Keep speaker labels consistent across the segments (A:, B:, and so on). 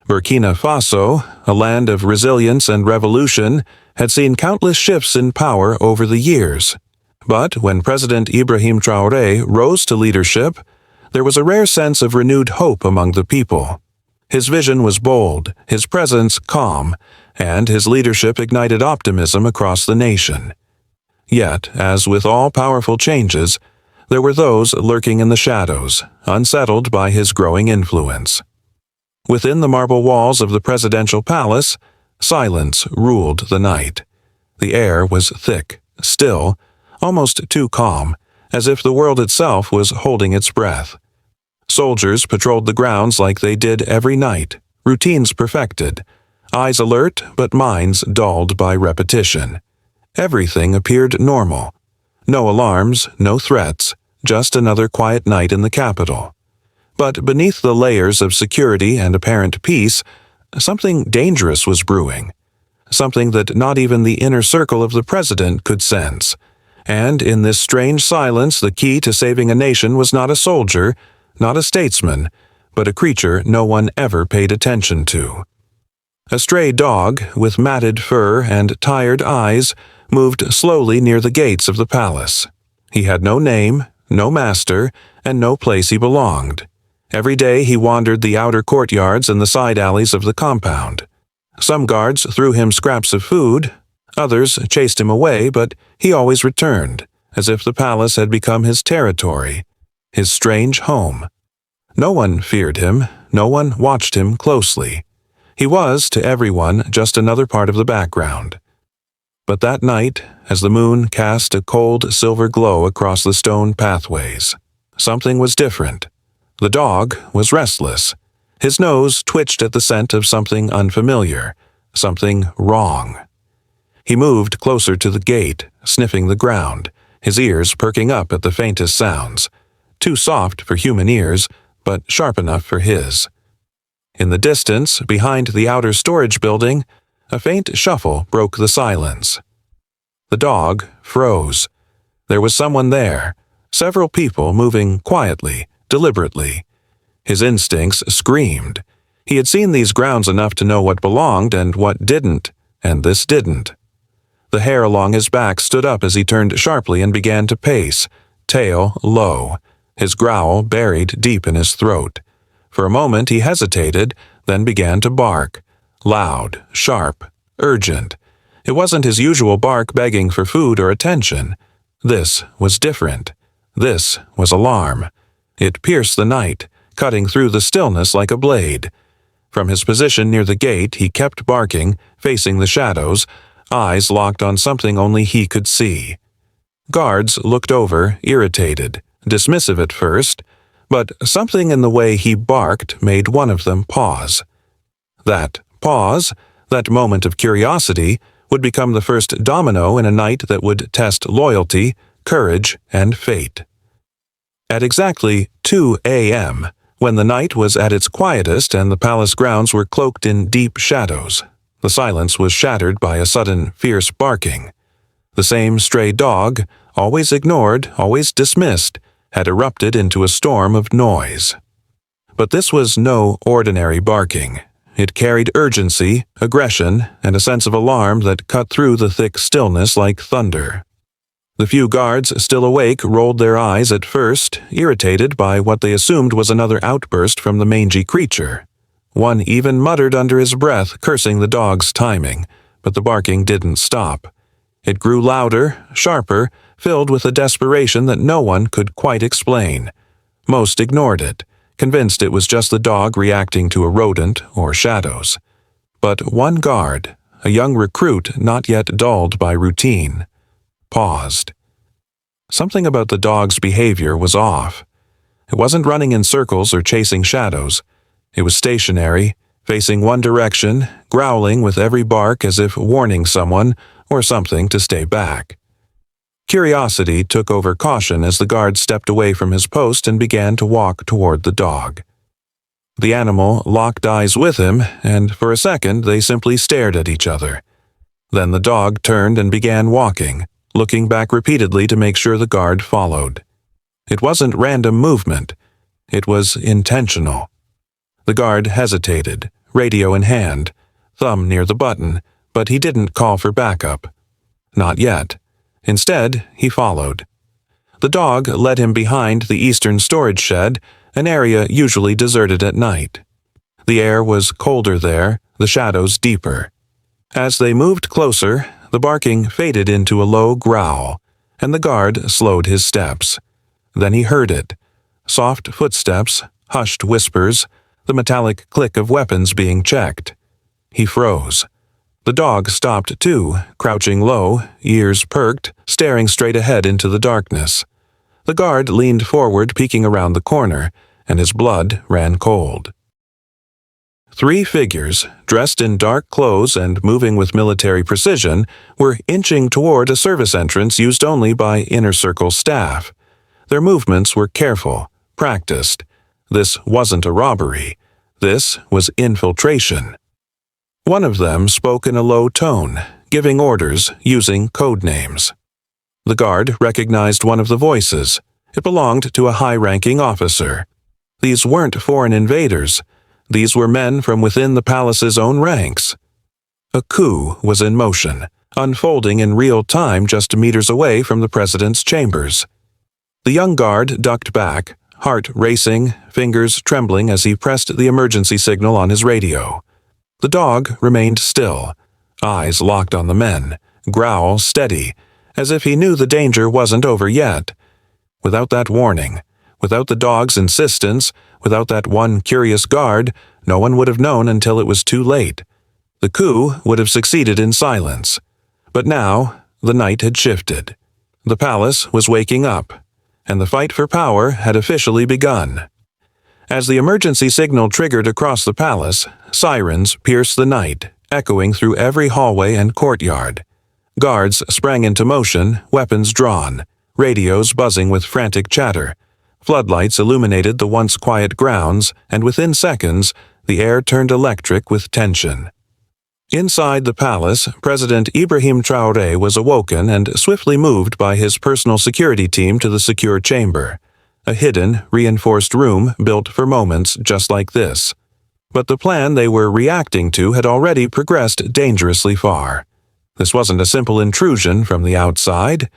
A: Burkina Faso, a land of resilience and revolution, had seen countless shifts in power over the years. But when President Ibrahim Traoré rose to leadership, there was a rare sense of renewed hope among the people. His vision was bold, his presence calm, and his leadership ignited optimism across the nation. Yet, as with all powerful changes, there were those lurking in the shadows, unsettled by his growing influence. Within the marble walls of the presidential palace, silence ruled the night. The air was thick, still, almost too calm, as if the world itself was holding its breath. Soldiers patrolled the grounds like they did every night, routines perfected, eyes alert but minds dulled by repetition. Everything appeared normal. No alarms, no threats, just another quiet night in the capital. But beneath the layers of security and apparent peace, something dangerous was brewing. Something that not even the inner circle of the president could sense. And in this strange silence, the key to saving a nation was not a soldier, not a statesman, but a creature no one ever paid attention to. A stray dog, with matted fur and tired eyes, moved slowly near the gates of the palace. He had no name, no master, and no place he belonged. Every day he wandered the outer courtyards and the side alleys of the compound. Some guards threw him scraps of food, others chased him away, but he always returned, as if the palace had become his territory, his strange home. No one feared him, no one watched him closely. He was, to everyone, just another part of the background. But that night, as the moon cast a cold silver glow across the stone pathways, something was different. The dog was restless. His nose twitched at the scent of something unfamiliar, something wrong. He moved closer to the gate, sniffing the ground, his ears perking up at the faintest sounds, too soft for human ears, but sharp enough for his. In the distance, behind the outer storage building, a faint shuffle broke the silence. The dog froze. There was someone there, several people moving quietly, deliberately. His instincts screamed. He had seen these grounds enough to know what belonged and what didn't, and this didn't. The hair along his back stood up as he turned sharply and began to pace, tail low, his growl buried deep in his throat. For a moment he hesitated, then began to bark, loud, sharp, urgent. It wasn't his usual bark begging for food or attention. This was different. This was alarm. It pierced the night, cutting through the stillness like a blade. From his position near the gate, he kept barking, facing the shadows, eyes locked on something only he could see. Guards looked over, irritated, dismissive at first, but something in the way he barked made one of them pause. That pause, that moment of curiosity, would become the first domino in a night that would test loyalty, courage, and fate. At exactly 2 a.m., when the night was at its quietest and the palace grounds were cloaked in deep shadows, the silence was shattered by a sudden, fierce barking. The same stray dog, always ignored, always dismissed, had erupted into a storm of noise. But this was no ordinary barking. It carried urgency, aggression, and a sense of alarm that cut through the thick stillness like thunder. The few guards still awake rolled their eyes at first, irritated by what they assumed was another outburst from the mangy creature. One even muttered under his breath, cursing the dog's timing, but the barking didn't stop. It grew louder, sharper, filled with a desperation that no one could quite explain. Most ignored it, convinced it was just the dog reacting to a rodent or shadows. But one guard, a young recruit not yet dulled by routine, paused. Something about the dog's behavior was off. It wasn't running in circles or chasing shadows. It was stationary, facing one direction, growling with every bark as if warning someone or something to stay back. Curiosity took over caution as the guard stepped away from his post and began to walk toward the dog. The animal locked eyes with him, and for a second they simply stared at each other. Then the dog turned and began walking, looking back repeatedly to make sure the guard followed. It wasn't random movement. It was intentional. The guard hesitated, radio in hand, thumb near the button, but he didn't call for backup. Not yet. Instead, he followed. The dog led him behind the eastern storage shed, an area usually deserted at night. The air was colder there, the shadows deeper. As they moved closer, the barking faded into a low growl, and the guard slowed his steps. Then he heard it. Soft footsteps, hushed whispers, the metallic click of weapons being checked. He froze. The dog stopped too, crouching low, ears perked, staring straight ahead into the darkness. The guard leaned forward, peeking around the corner, and his blood ran cold. 3 figures, dressed in dark clothes and moving with military precision, were inching toward a service entrance used only by inner circle staff. Their movements were careful, practiced. This wasn't a robbery. This was infiltration. One of them spoke in a low tone, giving orders using code names. The guard recognized one of the voices. It belonged to a high-ranking officer. These weren't foreign invaders. These were men from within the palace's own ranks. A coup was in motion, unfolding in real time just meters away from the president's chambers. The young guard ducked back, heart racing, fingers trembling as he pressed the emergency signal on his radio. The dog remained still, eyes locked on the men, growl steady, as if he knew the danger wasn't over yet. Without that warning, without the dog's insistence, without that one curious guard, no one would have known until it was too late. The coup would have succeeded in silence. But now, the night had shifted. The palace was waking up, and the fight for power had officially begun. As the emergency signal triggered across the palace, sirens pierced the night, echoing through every hallway and courtyard. Guards sprang into motion, weapons drawn, radios buzzing with frantic chatter. Floodlights illuminated the once quiet grounds, and within seconds, the air turned electric with tension. Inside the palace, President Ibrahim Traoré was awoken and swiftly moved by his personal security team to the secure chamber, a hidden, reinforced room built for moments just like this. But the plan they were reacting to had already progressed dangerously far. This wasn't a simple intrusion from the outside.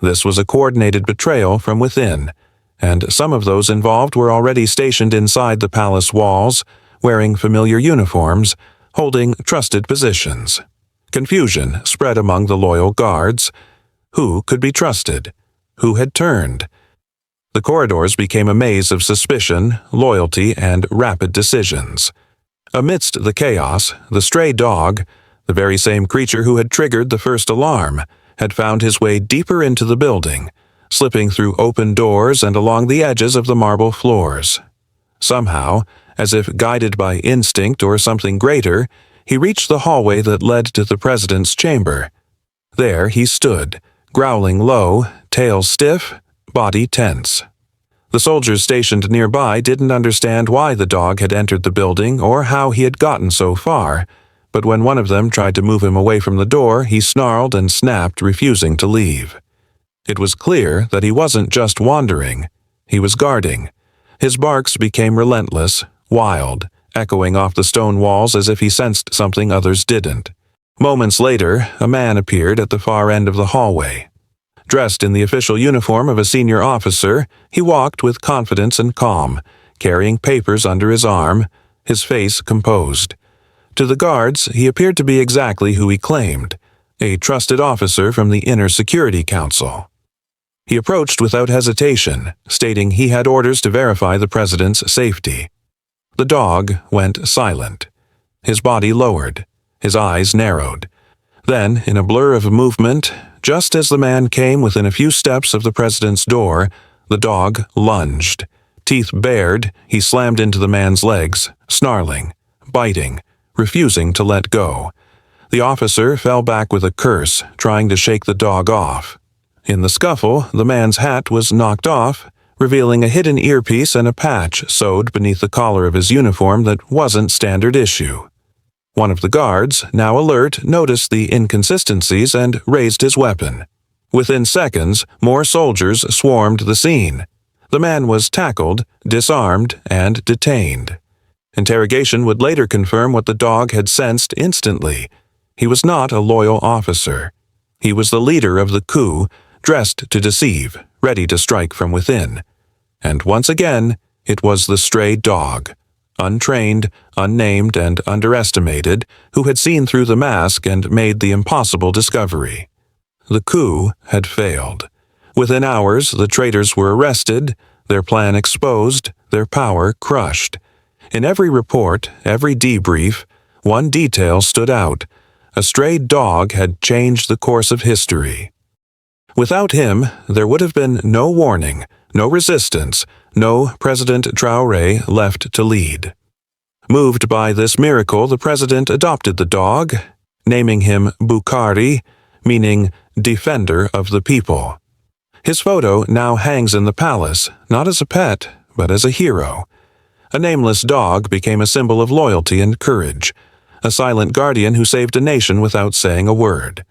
A: This was a coordinated betrayal from within, and some of those involved were already stationed inside the palace walls, wearing familiar uniforms, holding trusted positions. Confusion spread among the loyal guards. Who could be trusted? Who had turned? The corridors became a maze of suspicion, loyalty, and rapid decisions. Amidst the chaos, the stray dog, the very same creature who had triggered the first alarm, had found his way deeper into the building, slipping through open doors and along the edges of the marble floors. Somehow, as if guided by instinct or something greater, he reached the hallway that led to the president's chamber. There he stood, growling low, tail stiff, body tense. The soldiers stationed nearby didn't understand why the dog had entered the building or how he had gotten so far, but when one of them tried to move him away from the door, he snarled and snapped, refusing to leave. It was clear that he wasn't just wandering. He was guarding. His barks became relentless, wild, echoing off the stone walls as if he sensed something others didn't. Moments later, a man appeared at the far end of the hallway. Dressed in the official uniform of a senior officer, he walked with confidence and calm, carrying papers under his arm, his face composed. To the guards, he appeared to be exactly who he claimed, a trusted officer from the Inner Security Council. He approached without hesitation, stating he had orders to verify the president's safety. The dog went silent. His body lowered. His eyes narrowed. Then, in a blur of movement, just as the man came within a few steps of the president's door, the dog lunged. Teeth bared, he slammed into the man's legs, snarling, biting, refusing to let go. The officer fell back with a curse, trying to shake the dog off. In the scuffle, the man's hat was knocked off, revealing a hidden earpiece and a patch sewed beneath the collar of his uniform that wasn't standard issue. One of the guards, now alert, noticed the inconsistencies and raised his weapon. Within seconds, more soldiers swarmed the scene. The man was tackled, disarmed, and detained. Interrogation would later confirm what the dog had sensed instantly. He was not a loyal officer. He was the leader of the coup, dressed to deceive, ready to strike from within. And once again, it was the stray dog, untrained, unnamed, and underestimated, who had seen through the mask and made the impossible discovery. The coup had failed. Within hours, the traitors were arrested, their plan exposed, their power crushed. In every report, every debrief, one detail stood out. A stray dog had changed the course of history. Without him, there would have been no warning, no resistance, no President Traoré left to lead. Moved by this miracle, the president adopted the dog, naming him Boukary, meaning defender of the people. His photo now hangs in the palace, not as a pet, but as a hero. A nameless dog became a symbol of loyalty and courage, a silent guardian who saved a nation without saying a word.